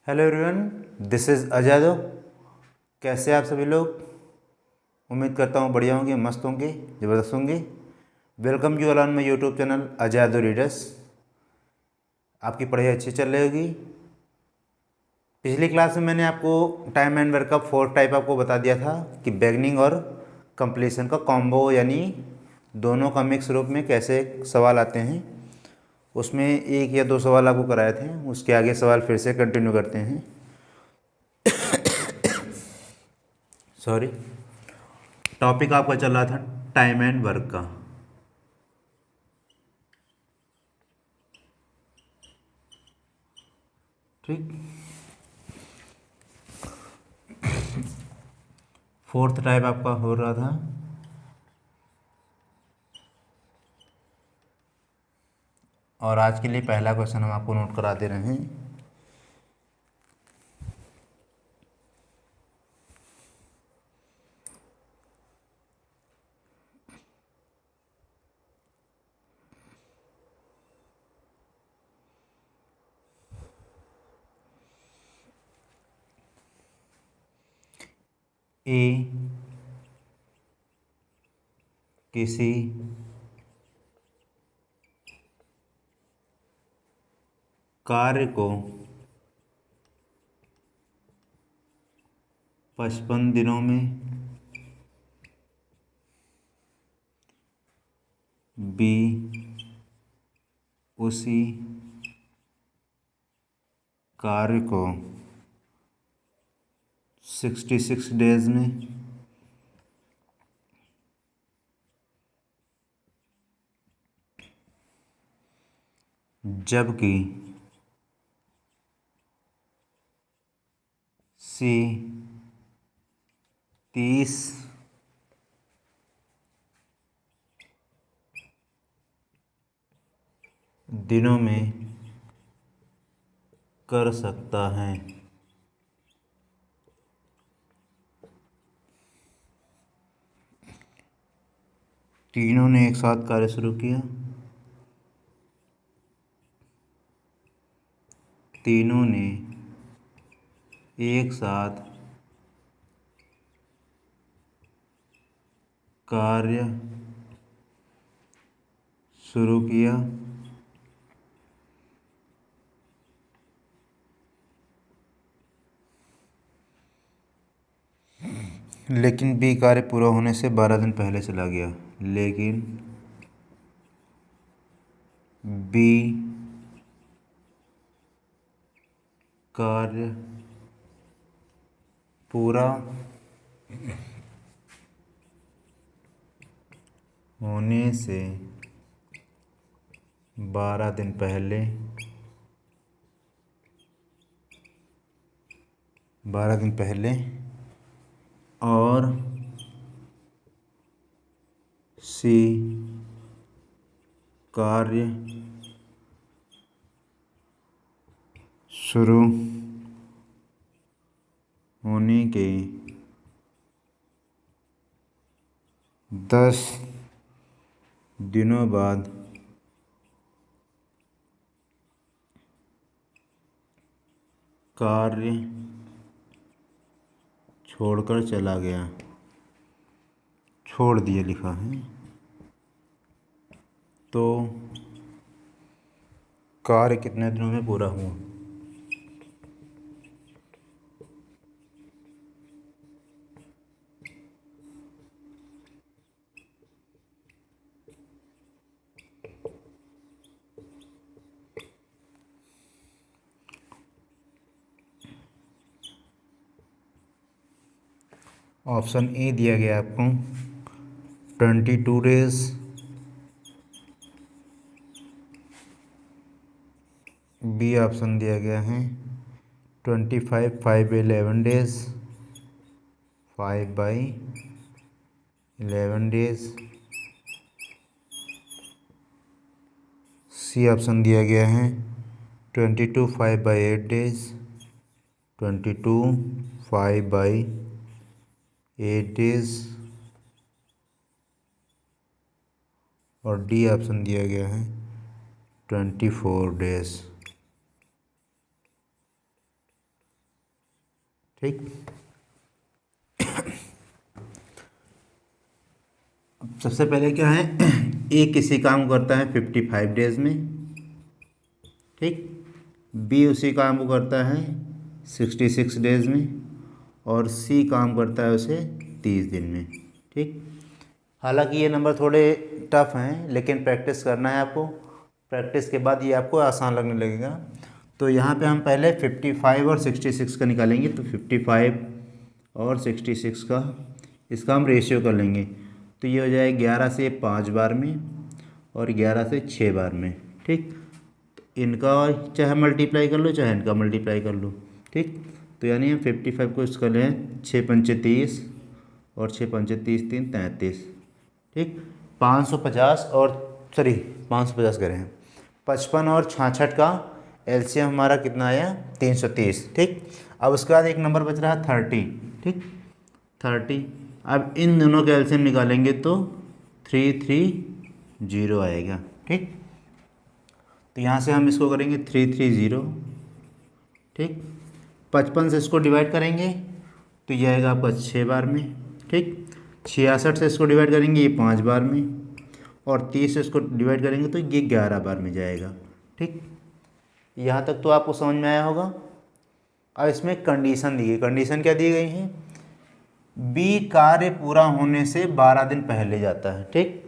Hello everyone, this is Ajado. कैसे आप सभी लोग? उम्मीद करता हूँ बढ़िया होंगे, मस्त होंगे, ज़बरदस्त होंगे। Welcome you all on my YouTube channel Ajado readers. आपकी पढ़ाई अच्छी चल रही होगी। पिछली क्लास में मैंने आपको टाइम एंड वर्क का 4 टाइप आपको बता दिया था कि बिगनिंग और कंप्लीशन का कॉम्बो, यानी दोनों का मिक्स रूप में कैसे सवाल आते हैं। उसमें 1 या 2 सवाल आपको कराए थे, उसके आगे सवाल फिर से कंटिन्यू करते हैं। सॉरी, टॉपिक आपका चल रहा था टाइम एंड वर्क का। ठीक, 4th टाइप आपका हो रहा था और आज के लिए पहला क्वेश्चन हम आपको नोट करा दे रहे हैं। ए किसी कार्य को 55 दिनों में, बी उसी कार्य को 66 डेज में, जबकि सी 30 दिनों में कर सकता है। तीनों ने एक साथ कार्य शुरू किया, तीनों ने एक साथ कार्य शुरू किया, लेकिन बी कार्य पूरा होने से 12 दिन पहले चला गया। लेकिन बी कार्य पूरा होने से 12 दिन पहले, 12 दिन पहले, और सी कार्य शुरू होने के 10 दिनों बाद कार्य छोड़कर चला गया। छोड़ दिया लिखा है, तो कार्य कितने दिनों में पूरा हुआ? ऑप्शन ए दिया गया आपको 22 डेज, बी ऑप्शन दिया गया है 25 5 11 डेज, 5/11 डेज, सी ऑप्शन दिया गया है 22 5/8 डेज, 22 5/8 डेज, और डी ऑप्शन दिया गया है 24 डेज। ठीक। अब सबसे पहले क्या है, ए किसी काम को करता है 55 डेज में, ठीक। बी उसी काम को करता है 66 डेज में, और सी काम करता है उसे 30 दिन में, ठीक। हालांकि ये नंबर थोड़े टफ हैं, लेकिन प्रैक्टिस करना है आपको। प्रैक्टिस के बाद ये आपको आसान लगने लगेगा। तो यहाँ पे हम पहले 55 और 66 का निकालेंगे। तो 55 और 66 का, इसका हम रेशियो कर लेंगे। तो ये हो जाएगा 11 से 5 बार में और 11 से 6 बार में, ठीक। तो इनका चाहे मल्टीप्लाई कर लो, चाहे इनका मल्टीप्लाई कर लो, ठीक। तो यानी हम 55 को इसका लें 6 पंचे 30 और 6 पंचे 30 3 33, ठीक। 550 और 550 करें हैं, 55 और 66 का एलसीएम हमारा कितना आया 330, ठीक। अब उसके बाद एक नंबर बच रहा है 30, ठीक। 30, अब इन दोनों का एलसीएम निकालेंगे तो 330 आएगा, ठीक। तो यहाँ से हम इसको करेंगे 330, ठीक। 55 से इसको डिवाइड करेंगे तो ये आएगा आपका 6 बार में, ठीक। 66 से इसको डिवाइड करेंगे ये 5 बार में, और 30 से इसको डिवाइड करेंगे तो ये 11 बार में जाएगा, ठीक। यहाँ तक तो आपको समझ में आया होगा। अब इसमें कंडीशन दी गई, कंडीशन क्या दी गई है, बी कार्य पूरा होने से 12 दिन पहले जाता है, ठीक।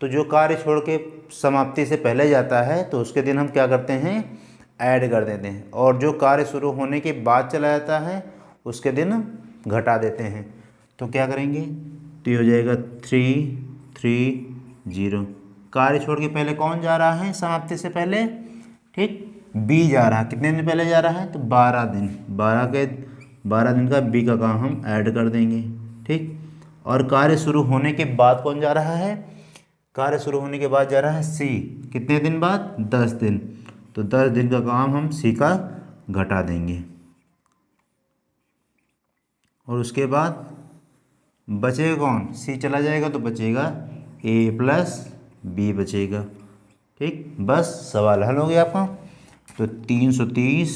तो जो कार्य छोड़ के समाप्ति से पहले जाता है तो उसके दिन हम क्या करते हैं, ऐड कर देते हैं, और जो कार्य शुरू होने के बाद चला जाता है उसके दिन घटा देते हैं। तो क्या करेंगे, तो ये हो जाएगा 330। कार्य छोड़ के पहले कौन जा रहा है समाप्ति से पहले, ठीक। बी जा रहा है, कितने दिन पहले जा रहा है, तो 12 दिन। 12 दिन का बी का काम हम ऐड कर देंगे, ठीक। और कार्य शुरू होने के बाद कौन जा रहा है, कार्य शुरू होने के बाद जा रहा है सी, कितने दिन बाद, 10 दिन। तो 10 दिन का काम हम सी का घटा देंगे, और उसके बाद बचेगा कौन, सी चला जाएगा तो बचेगा ए प्लस बी बचेगा, ठीक। बस सवाल हल हो गया आपका। तो 330,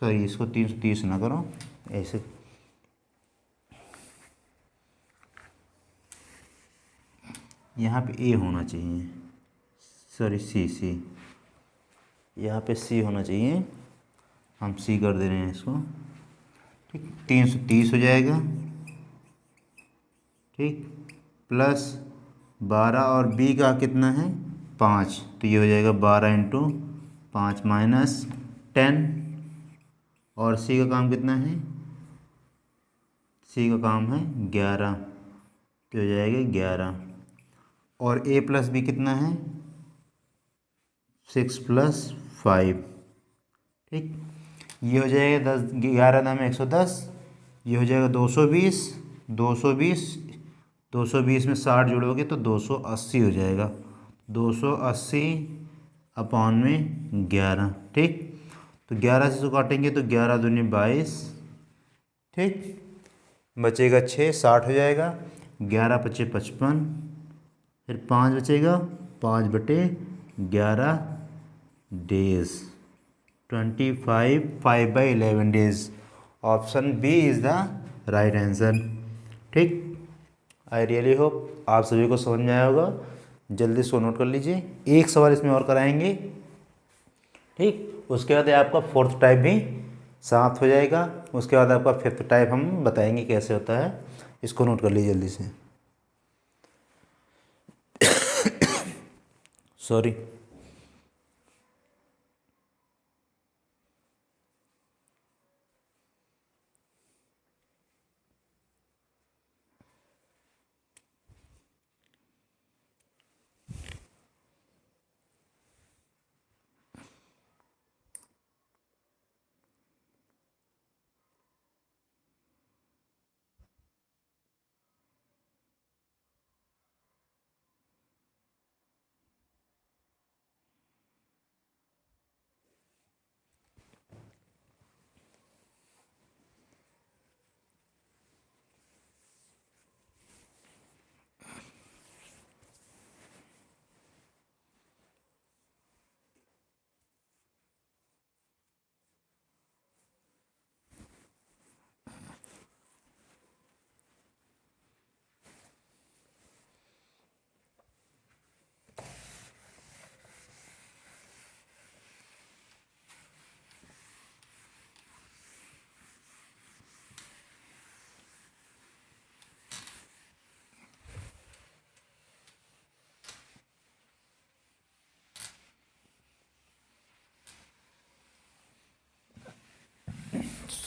सॉरी इसको 330 ना करो ऐसे, यहाँ पे ए होना चाहिए, सॉरी सी, यहाँ पे सी होना चाहिए, हम सी कर दे रहे हैं इसको, ठीक। 330 हो जाएगा, ठीक, प्लस 12, और बी का कितना है 5, तो ये हो जाएगा 12 इंटू 5 माइनस 10, और सी का काम कितना है, सी का काम है 11, तो हो जाएगा 11, और ए प्लस बी कितना है 6 प्लस 5, ठीक। ये हो जाएगा 10, 11 दाम 110, ये हो जाएगा 220, 220, 220 में 60 जोड़ोगे तो 280 हो जाएगा, 280 अपॉन में 11, ठीक। तो 11 से इसको काटेंगे तो 11 दूनी 22, ठीक। बचेगा 6, 60 हो जाएगा, 11 पचे 55, फिर 5 बचेगा, 5/11 days, 25, 5/11 days. Option B is the right answer, ठीक। आई रियली होप आप सभी को समझ में आया होगा। जल्दी इसको नोट कर लीजिए, एक सवाल इसमें और कराएंगे, ठीक। उसके बाद आपका फोर्थ टाइप भी समाप्त हो जाएगा। उसके बाद आपका फिफ्थ टाइप हम बताएंगे कैसे होता है, इसको नोट कर लीजिए जल्दी से, sorry.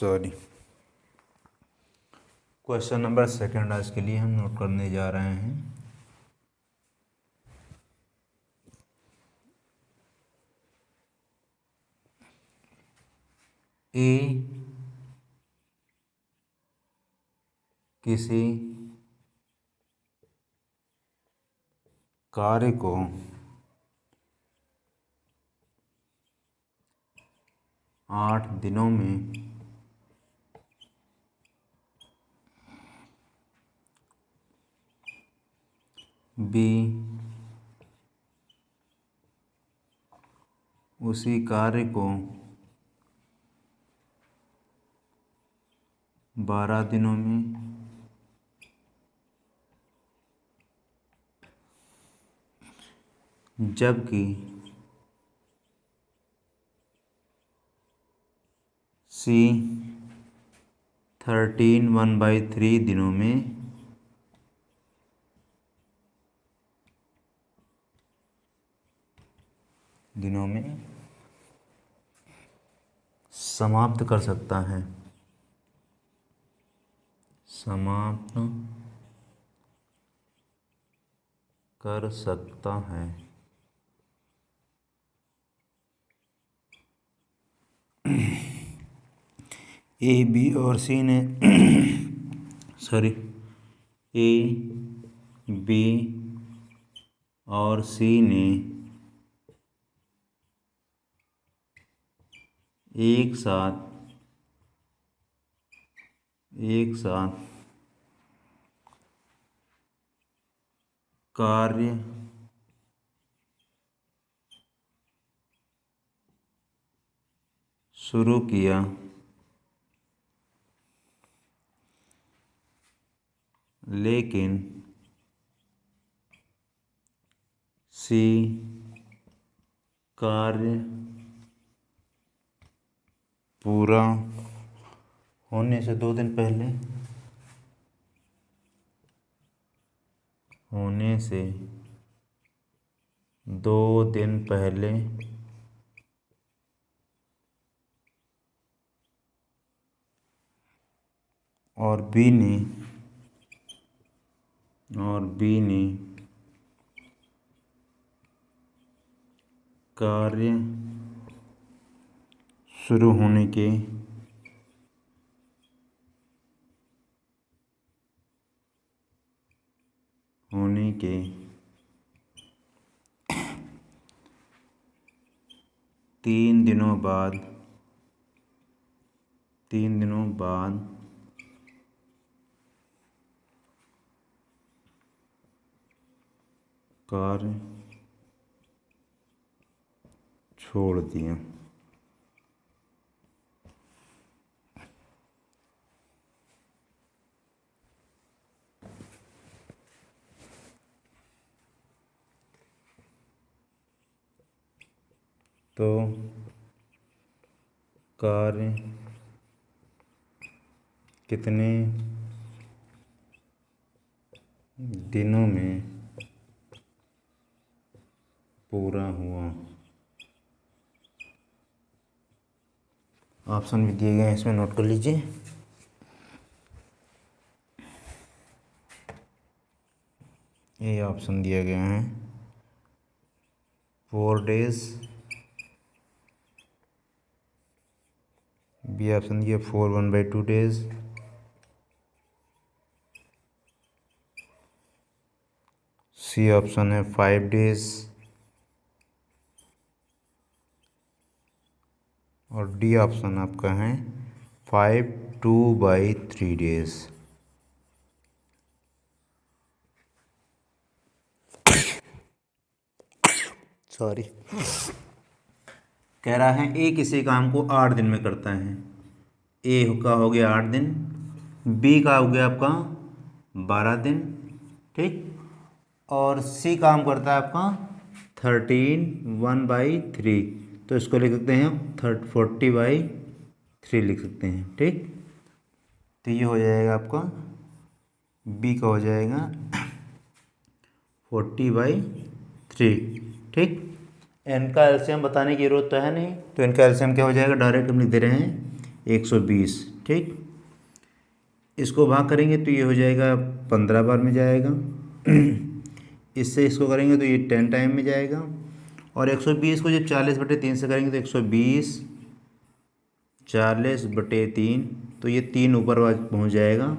Sorry, question number second आज के लिए हम नोट करने जा रहे हैं। ए किसी कार्य को आठ दिनों में बी उसी कार्य को 12 दिनों में जबकि सी 13 1/3 दिनों में समाप्त कर सकता है, समाप्त कर सकता है। ए बी और सी ने सॉरी ए बी और सी ने एक साथ कार्य शुरू किया, लेकिन सी कार्य पूरा होने से 2 दिन पहले और बी ने कार्य शुरू होने के 3 दिनों बाद कार्य छोड़ दिया। तो कार्य कितने दिनों में पूरा हुआ? ऑप्शन भी दिए गए हैं, इसमें नोट कर लीजिए। ये ऑप्शन दिया गया है 4 days, बी ऑप्शन दिया 4 1/2 days, सी ऑप्शन है 5 days और डी ऑप्शन आपका है 5 2/3 days। सॉरी, कह रहा है ए किसी काम को 8 दिन में करता है। ए का हो गया 8 दिन, बी का हो गया आपका 12 दिन, ठीक, और सी काम करता है आपका 13 1/3, तो इसको लिख सकते हैं 40/3 लिख सकते हैं, ठीक। तो ये हो जाएगा आपका बी का हो जाएगा 40/3, ठीक। इनका एलसीएम बताने की जरूरत तो है नहीं, तो इनका एलसीएम क्या हो जाएगा, डायरेक्ट हम लिख दे रहे हैं 120। ठीक, इसको भाग करेंगे तो ये हो जाएगा 15 बार में जाएगा। इससे इसको करेंगे तो ये 10 टाइम में जाएगा। और 120 को जब 40/3 से करेंगे तो 120 40/3, तो ये 3 ऊपर पहुंच जाएगा।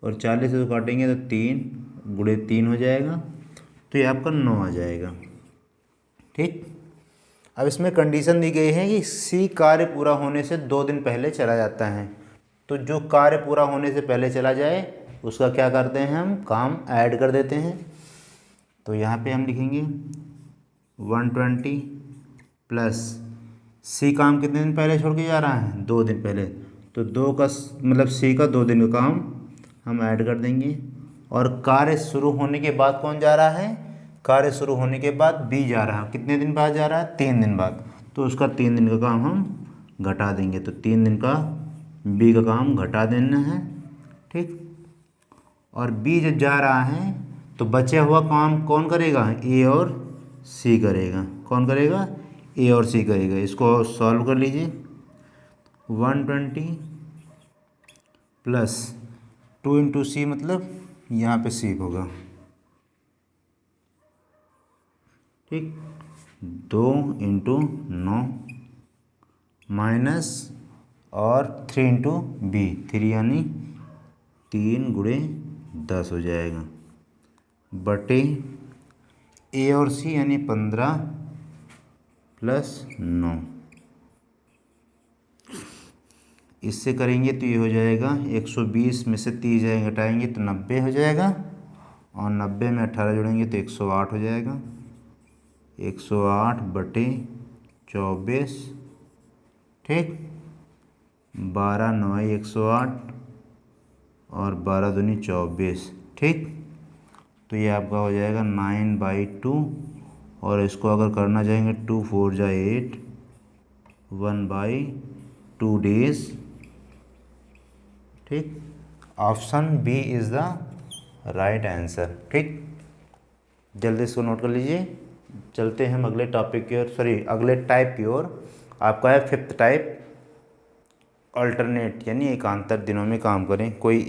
और 40 से तो काटेंगे तो 3 × 3 हो जाएगा, तो ये आपका 9 आ जाएगा। ठीक, अब इसमें कंडीशन दी गई है कि सी कार्य पूरा होने से 2 दिन पहले चला जाता है। तो जो कार्य पूरा होने से पहले चला जाए उसका क्या करते हैं, हम काम ऐड कर देते हैं। तो यहाँ पे हम लिखेंगे 120 प्लस सी काम कितने दिन पहले छोड़ के जा रहा है, 2 दिन पहले, तो 2 का मतलब सी का 2 दिन का काम हम ऐड कर देंगे। और कार्य शुरू होने के बाद कौन जा रहा है, कार्य शुरू होने के बाद बी जा रहा है। कितने दिन बाद जा रहा है, 3 दिन बाद, तो उसका 3 दिन का काम हम घटा देंगे। तो 3 दिन का बी का काम घटा देना है। ठीक, और बी जब जा रहा है तो बचा हुआ काम कौन करेगा, ए और सी करेगा। कौन करेगा, ए और सी करेगा। इसको सॉल्व कर लीजिए। 120 प्लस 2 × सी, मतलब यहाँ पे सी होगा। ठीक, 2 × 9 माइनस और 3 × बी, 3 यानी 3 × 10 हो जाएगा, बटे ए और सी यानी 15 प्लस 9। इससे करेंगे तो ये हो जाएगा 120 में से 30 घटाएंगे तो 90 हो जाएगा। और 90 में 18 जोड़ेंगे तो 108 हो जाएगा। 108/24। ठीक, 12 × 9 = 108 और 12 दूनी 24। ठीक, तो ये आपका हो जाएगा 9/2। और इसको अगर करना चाहेंगे 2 × 4 = 8, 1/2 डेज। ठीक, option B is the right answer. ठीक, जल्दी इसको नोट कर लीजिए। चलते हैं हम अगले टॉपिक की ओर, सॉरी अगले टाइप की ओर। आपका है 5th टाइप, अल्टरनेट, यानी एकांतर दिनों में काम करें। कोई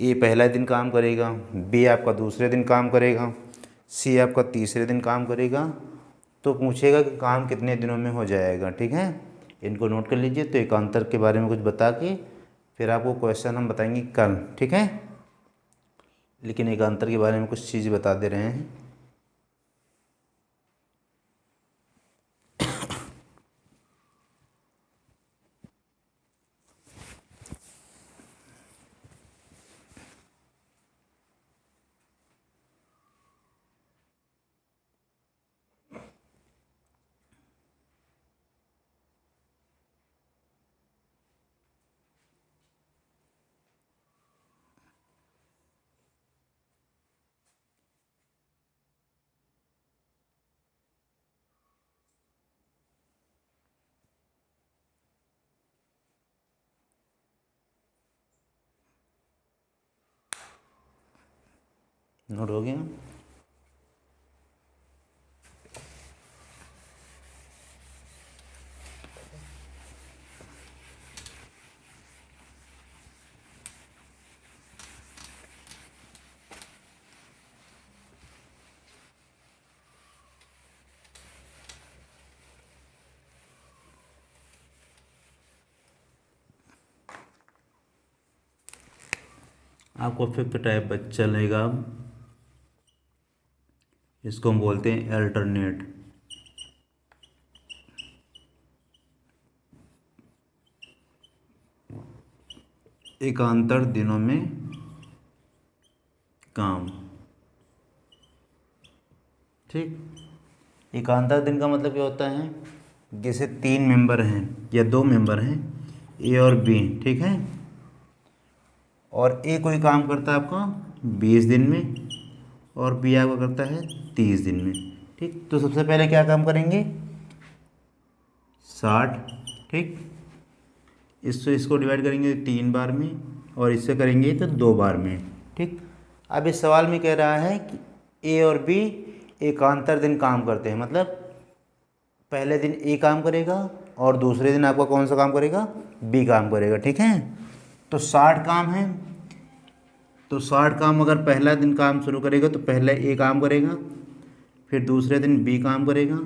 ए पहला दिन काम करेगा, बी आपका दूसरे दिन काम करेगा, सी आपका तीसरे दिन काम करेगा। तो पूछेगा कि काम कितने दिनों में हो जाएगा। ठीक है, इनको नोट कर लीजिए। तो एकांतर के बारे में कुछ बता के फिर आपको क्वेश्चन हम बताएंगे कल। ठीक है, लेकिन एकांतर के बारे में कुछ चीज़ बता दे रहे हैं। नोट हो गया। आपको 5th टाइप चलेगा। इसको हम बोलते हैं अल्टरनेट। एकांतर दिनों में काम। ठीक, एकांतर दिन का मतलब क्या होता है, जैसे 3 मेंबर हैं या 2 मेंबर हैं, ए और बी। ठीक है, और ए कोई काम करता है आपका 20 दिन में और बी आपका करता है 30 दिन में। ठीक, तो सबसे पहले क्या काम करेंगे, 60। ठीक, इसको डिवाइड करेंगे 3 बार में और इससे करेंगे तो 2 बार में। ठीक, अब इस सवाल में कह रहा है कि ए और बी एकांतर दिन काम करते हैं, मतलब पहले दिन ए काम करेगा और दूसरे दिन आपका कौन सा काम करेगा, बी काम करेगा। ठीक है, तो 60 काम है, तो 60 काम अगर पहला दिन काम शुरू करेगा तो पहले ए काम करेगा, फिर दूसरे दिन बी काम करेगा,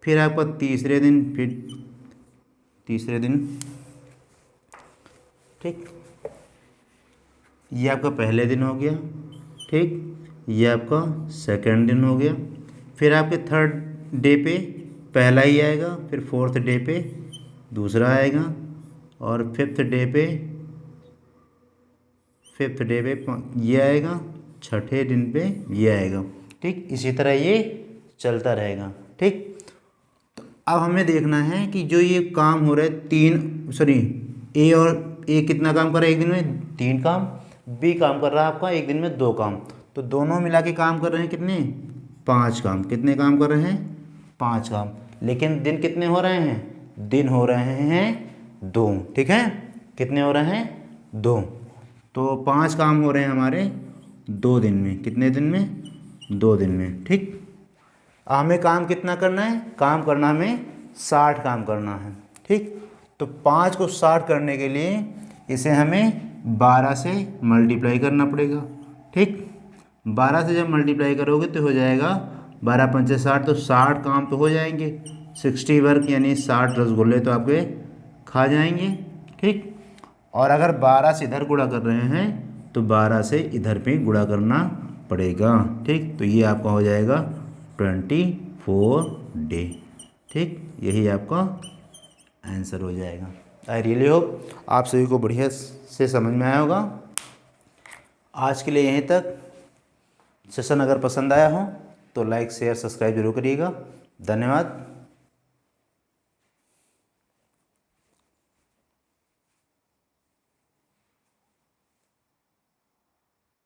फिर आपका तीसरे दिन ठीक, ये आपका पहले दिन हो गया। ठीक, ये आपका सेकंड दिन हो गया। फिर आपके थर्ड डे पे पहला ही आएगा, फिर फोर्थ डे पे दूसरा आएगा, और फिफ्थ डे पे ये आएगा, छठे दिन पे ये आएगा। ठीक, इसी तरह ये चलता रहेगा। ठीक, तो अब हमें देखना है कि जो ये काम हो रहा है ए और ए कितना काम कर रहा है एक दिन में, 3 काम, बी काम कर रहा है आपका एक दिन में 2 काम, तो दोनों मिला के काम कर रहे हैं कितने, 5 काम। कितने काम कर रहे हैं, 5 काम। लेकिन दिन कितने हो रहे हैं, दिन हो रहे हैं 2। ठीक है, कितने हो रहे हैं, 2। तो 5 काम हो रहे हैं हमारे 2 दिन में। कितने दिन में, 2 दिन में। ठीक, हमें काम कितना करना है, काम करना हमें 60 काम करना है। ठीक, तो 5 को 60 करने के लिए इसे हमें 12 से मल्टीप्लाई करना पड़ेगा। ठीक, 12 से जब मल्टीप्लाई करोगे तो हो जाएगा 12 पंचे 60, तो 60 काम तो हो जाएंगे। 60 वर्क यानी 60 रसगुल्ले तो आपके खा जाएंगे। ठीक, और अगर 12 से इधर गुणा कर रहे हैं तो 12 से इधर पे गुणा करना पड़ेगा। ठीक, तो ये आपका हो जाएगा 24 डे। ठीक, यही आपका आंसर हो जाएगा। आई रियली होप आप सभी को बढ़िया से समझ में आया होगा। आज के लिए यहीं तक। सेशन अगर पसंद आया हो तो लाइक शेयर सब्सक्राइब जरूर करिएगा। धन्यवाद।